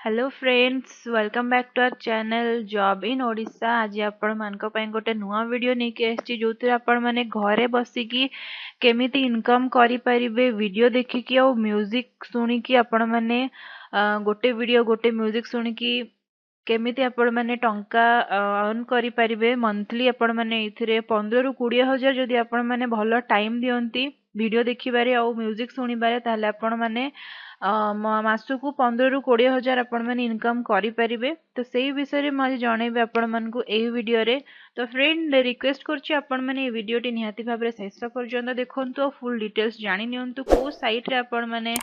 Hello friends welcome back to our channel job in Odisha. आज आपण मानक पई गोटे नुआ वीडियो नेकी आछि जोतिर आपण माने घरे बसिकी केमिति इनकम करि परिबे वीडियो देखिकी और म्यूजिक सुनिकी आपण माने गोटे वीडियो गोटे म्यूजिक सुनिकी केमिति आपण माने टंका अर्न करि परिबे मंथली आपण माने इथिरे 15 रु 20 हजार जदि आपण माने भलो टाइम दियंती वीडियो देखिबारे और म्यूजिक सुनिबारे ताले आपण माने मासकु 15 रु 20 हजार आपण माने इनकम करि परिबे। तो सेही विषय रे म जणेबे आपण मानकु एही वीडियो रे। तो फ्रेंड रिक्वेस्ट करछि आपण माने ए वीडियो टी निहाती भाबरे शेष पर्यंत देखंतु फुल डिटेल्स जानि नियंतु को साइट रे आपण माने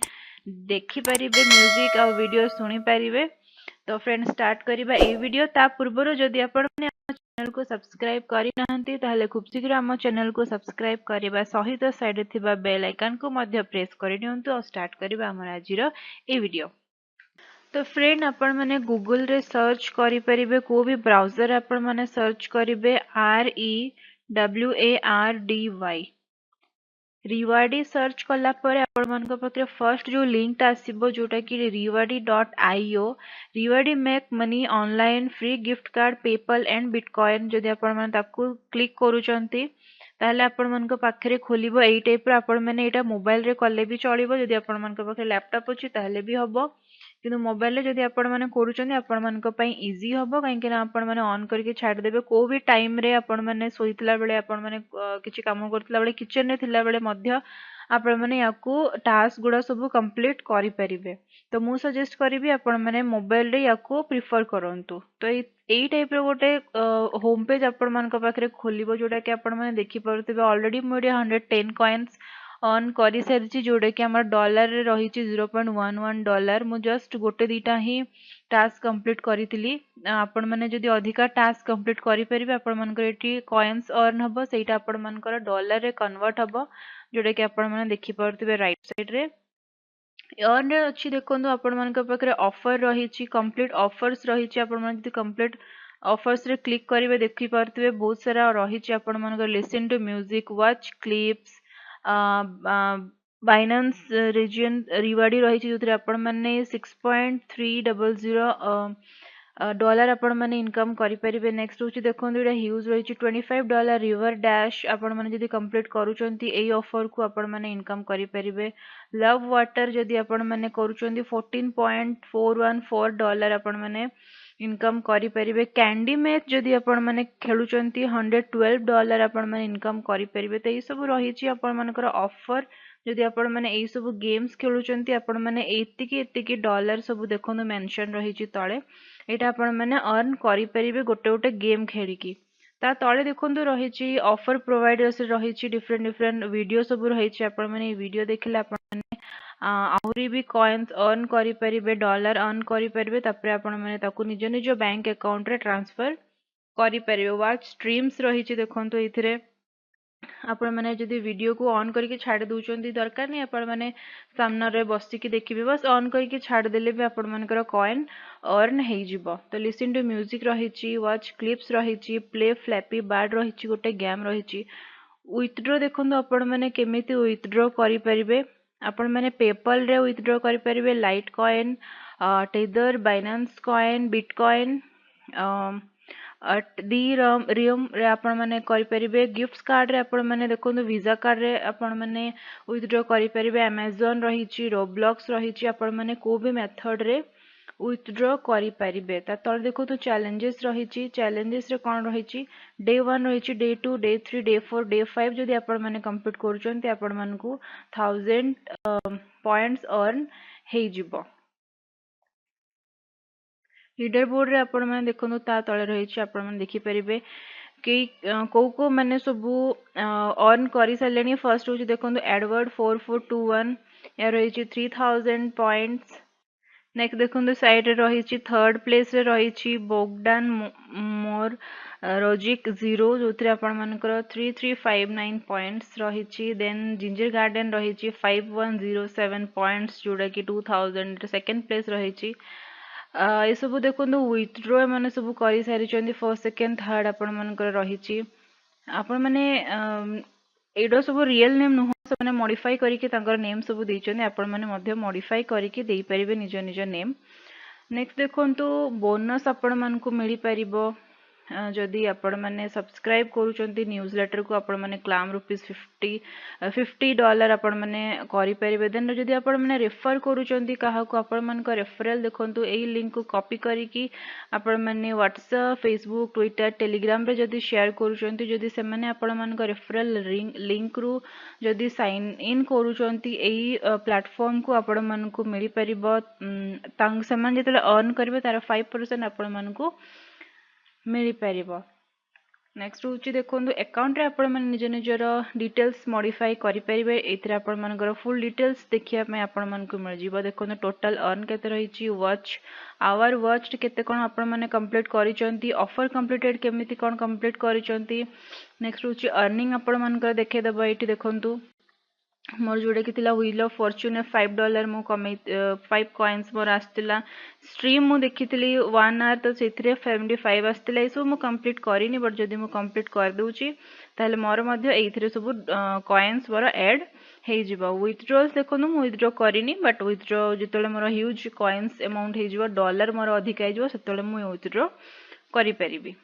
देखि परिबे म्यूजिक और वीडियो सुनि परिबे। तो फ्रेंड स्टार्ट करिबा ए वीडियो। ता पूर्वरो जदि आपण माने चैनल को सब्सक्राइब करि नहंती ताले खूब शीघ्र हम चैनल को सब्सक्राइब करिबा सहित साइड रे थिबा बेल आइकन को मध्य प्रेस करि नियंतु और स्टार्ट करिबा हमर आजिरो ए वीडियो। तो फ्रेंड आपण माने गूगल रे सर्च करि परिबे को भी ब्राउजर आपण माने सर्च करिबे REWARDY रिवार्डी सर्च कला पर आपण मानक पाखरे फर्स्ट जो लिंक आसीबो जोटा कि rewarddy.io Rewardy make money online free gift card PayPal and bitcoin जदि आपण माने ताकू क्लिक करूचंती ताहले आपण मानक पाखरे खोलिबो एई टाइप रो आपण माने एटा मोबाइल रे कले भी चलिबो जदि आपण मानक पाखरे लैपटॉप अछि ताहले भी हबो किंतु मोबाइल रे जदि आपण माने करूचंती आपण मानक पई इजी हबो काहे कि आपण माने ऑन करके छाड़ देबे को भी टाइम रे आपण माने सोइतला बेले आपण माने किछि काम करतला बेले किचन रे थिला बेले मध्य आपण माने याकू टास्क गुडा सब कंप्लीट करि परिबे। तो मु सजेस्ट करिबी आपण माने मोबाइल रे याकू प्रिफर करंतु। तो एई टाइप रो गोटे होम पेज आपण मानक पाखरे खोलिबो जोटा कि आपण माने देखि परथिबे ऑलरेडी मोर 110 कॉइन्स अर्न करि सारिछि जोटा कि हमर डॉलर रे रहिछि 0.11 डॉलर। मु जस्ट गोटे दीटा ही टास्क कंप्लीट करितिली। आपण माने जदि अधिका टास्क कंप्लीट करि परिबे आपण मानकर एटी कॉइन्स अर्न हबो सेटा आपण मानकर डॉलर रे कन्वर्ट हबो जोटा कि आपण माने देखि परथिबे राइट साइड रे अर्न रे अछि। देखंतु आपण मानकर पाखरे ऑफर रहिछि कंप्लीट ऑफर्स रहिछि आपण माने जदि कंप्लीट ऑफर्स रे क्लिक करिवे देखि परथिबे बहुत सारा रहिछि आपण मानकर listen to music watch clips Binance रीजन रिवार्डी रहिछि जोथरे आपण माने 6.300 डॉलर आपण माने इनकम करि परिबे। नेक्स्ट होछि देखंतु एटा ह्यूज रहिछि $25 रिवर डैश आपण माने जदि कंप्लीट करूचंती एई ऑफर को आपण माने इनकम करि परिबे। लव वाटर जदि आपण माने करूचंती 14.414 डॉलर आपण माने इनकम करि परिबे। कैंडी मैच जदि आपण माने खेलुचंती $112 आपण माने इनकम करि परिबे। तो एई सब रहिछि आपण मानकर ऑफर जदि आपण माने एई सब गेम्स खेलुचंती आपण माने एतिकी डॉलर सब देखंतु मेंशन रहिछि तळे एटा आपण माने अर्न करि परिबे गोटे गोटे गेम खेलिकी। ता तळे देखंतु रहिछि ऑफर प्रोवाइडर्स रहिछि डिफरेंट वीडियो सब रहिछि आपण माने वीडियो देखिले आपण माने आहुरी भी कॉइन्स अर्न करि परिबे डॉलर अर्न करि परिबे तापरे आपण माने ताकू निज निज बैंक अकाउंट रे ट्रांसफर करि परिबे। वाच स्ट्रीम्स रहिछि देखंतु इथिरे आपण माने जदि वीडियो को ऑन करके छाड़ दउचंती दरकार नै आपण माने सामना रे बसि कि देखिबे बस ऑन करके छाड़ देले भी आपण मानकर कॉइन अर्न हेइ जिवो। तो लिसन टू म्यूजिक रहिछि वॉच क्लिप्स रहिछि प्ले फ्लैपी बार्ड रहिछि गोटे गेम रहिछि। विथड्रॉ देखंतु आपण माने केमिति विथड्रॉ करि परिबे आपण माने पेपल रे विथड्रॉ करि परिबे Litecoin Tether Binance coin bitcoin रियम रे आपण माने करि परिबे। गिफ्ट्स कार्ड रे आपण माने देखंतु वीजा कार्ड रे आपण माने विथड्रॉ करि परिबे। अमेज़न रहिछि रोब्लॉक्स रहिछि आपण माने को भी मेथड रे विथड्रॉ करि परिबे। ता तळ देखंतु चैलेंजेस रहिछि चैलेंजेस रे कोन रहिछि डे 1 रहिछि डे 2 डे 3 डे 4 डे 5 जदि आपण माने कंप्लीट करूचंती आपण मानकू 1000 पॉइंट्स अर्न हेइ जिवो। लीडर बोर्ड रे आपण माने देखंतु ता तळे रहिछि आपण माने देखि परिबे कि को माने सबु अर्न करि सलेनी। फर्स्ट होछि देखंतु एडवर्ड 4421 या रहिछि 3000 पॉइंट्स। नेक्स्ट देखंतु साइड रे रहिछि थर्ड प्लेस रे रहिछि बोगडान मोर रोजिक 0 जोथरे आपण मानकर 3359 पॉइंट्स रहिछि। देन जिंजर गार्डन रहिछि 5107 पॉइंट्स जोडा कि 2000 सेकंड प्लेस रहिछि। ए सब देखंतु विथड्रॉ माने सब करि सारिचंदी फर्स्ट सेकंड थर्ड आपण मानकर रहिछि। आपण माने एडो सब रियल नेम नुह सब माने मॉडिफाई करिके तांकर नेम सब दैचंदी आपण माने मध्य मॉडिफाई करिके देई परिबे निज निज नेम। नेक्स्ट देखंतु बोनस आपण मानकु मिली परिबो जदि आपण माने सब्सक्राइब करूचंती न्यूज़लेटर को आपण माने क्लाम $50 आपण माने करि परिबे देन जदि आपण माने रेफर करूचंती काहा को आपण मान को रेफरल देखंतु एई लिंक को कॉपी करी कि आपण माने व्हाट्सएप फेसबुक ट्विटर टेलीग्राम रे जदि शेयर करूचंती जदि से माने आपण मान को रेफरल लिंक रु जदि साइन इन करूचंती एई प्लेटफॉर्म को आपण मान को मिली परिबो तांग समान जेतले अर्न करबे तार 5% आपण मान को मिली परिबो नेक्स्ट होची देखंतु अकाउंट रे आपण माने निज निजर डिटेल्स मॉडिफाई करि परिबे एथरे आपण मानकर फुल डिटेल्स देखिया में आपण मान को मिल जिवो देखंतु टोटल अर्न केते रहिची वॉच आवर वॉच केते कोन आपण माने कंप्लीट करिचंती ऑफर कंप्लीटेड केमिति कोन कंप्लीट करिचंती नेक्स्ट होची अर्निंग आपण मानकर देखे देबो एठी देखंतु मोर जोड़े कि व्हील ऑफ फॉर्च्यून $5 मु कमे 5 कॉइन्स मोर आस्तिला स्ट्रीम मु देखितली 1 आवर तो सेथिरे 75 आस्तिला इसो मु कंप्लीट करिनी बट जदि मु कंप्लीट कर दउची ताले मोर मध्य एथिरे सब कॉइन्स मोर ऐड हे जिवो विथड्रॉल्स देखनु मु विथड्रॉ करिनी बट विथड्रॉ जेतले मोर ह्यूज कॉइन्स अमाउंट हे जिवो डॉलर मोर अधिक हे जिवो सेतले मु विथड्रॉ करि परिबी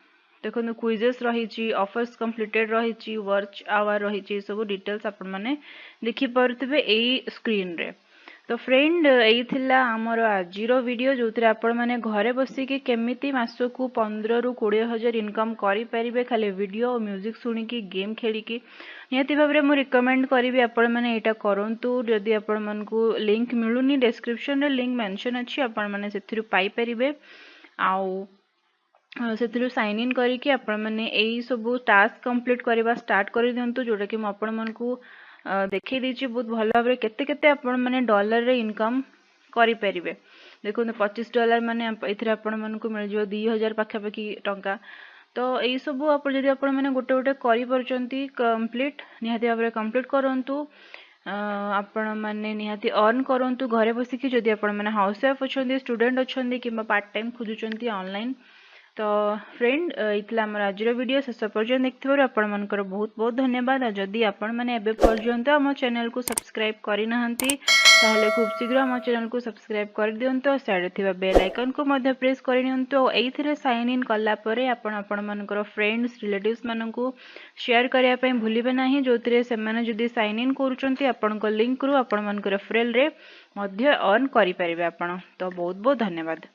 देखो क्विजेस रही ऑफर्स कंप्लीटेड रही वर्क आवर रही सब डिटेल्स आपण माने देखि परतबे एई स्क्रीन रे तो फ्रेंड एई थिला हमर आजिरो वीडियो जोतरे आपण माने घरे बसी के केमिति मासो को 15 रु 20 हजार इनकम करि परिबे खाली वीडियो और म्यूजिक सुनी की गेम खेली की नियति भाबरे मु रिकमेंड करिवि आपण माने एटा करंतु जदि आपण मन को लिंक मिलुनी डिस्क्रिप्शन रे लिंक मेंशन अछि आपण माने सेथिरु पाई परिबे आउ से साइन इन करके आपण माने एई सब टास्क कंप्लीट करबा स्टार्ट कर दियंतु जोटा कि म आपण मन को देखै दैछि बहुत भल भाबरे केते केते आपण माने डॉलर रे इनकम करि परिबे देखो $25 माने एथिरे आपण मन को मिल जो 2000 पाखा पाखी टंका तो एई सब आपण जदि आपण माने गोटे गोटे करि परचंती कंप्लीट निहाती भाबरे कंप्लीट करंतु आपण माने निहाती अर्न करंतु घरे बसी कि जदि आपण माने हाउस वाइफ अछंती स्टूडेंट अछंती किबा पार्ट टाइम खोजुचंती ऑनलाइन तो फ्रेंड इतला हमर आजिरो वीडियो शेष पर्यंत देखथिबार आपण मानकर बहुत बहुत धन्यवाद जदि आपण माने एबे पर्यंत हम चैनल को सब्सक्राइब करि नहंती ताहले खूब शीघ्र हम चैनल को सब्सक्राइब कर दियंतो साइड थिबा बेल आइकन को मध्य प्रेस करि नियंतो एइथिरे साइन इन कला परे आपण मानकर फ्रेंड्स रिलेटिव्स माननकु शेयर करिया पय भूलिबे नाही जोतिरे से माने जदि साइन इन करूचंती आपण को लिंक रु आपण मानकर रेफरल रे मध्य अर्न करि परिबे आपण तो बहुत बहुत धन्यवाद।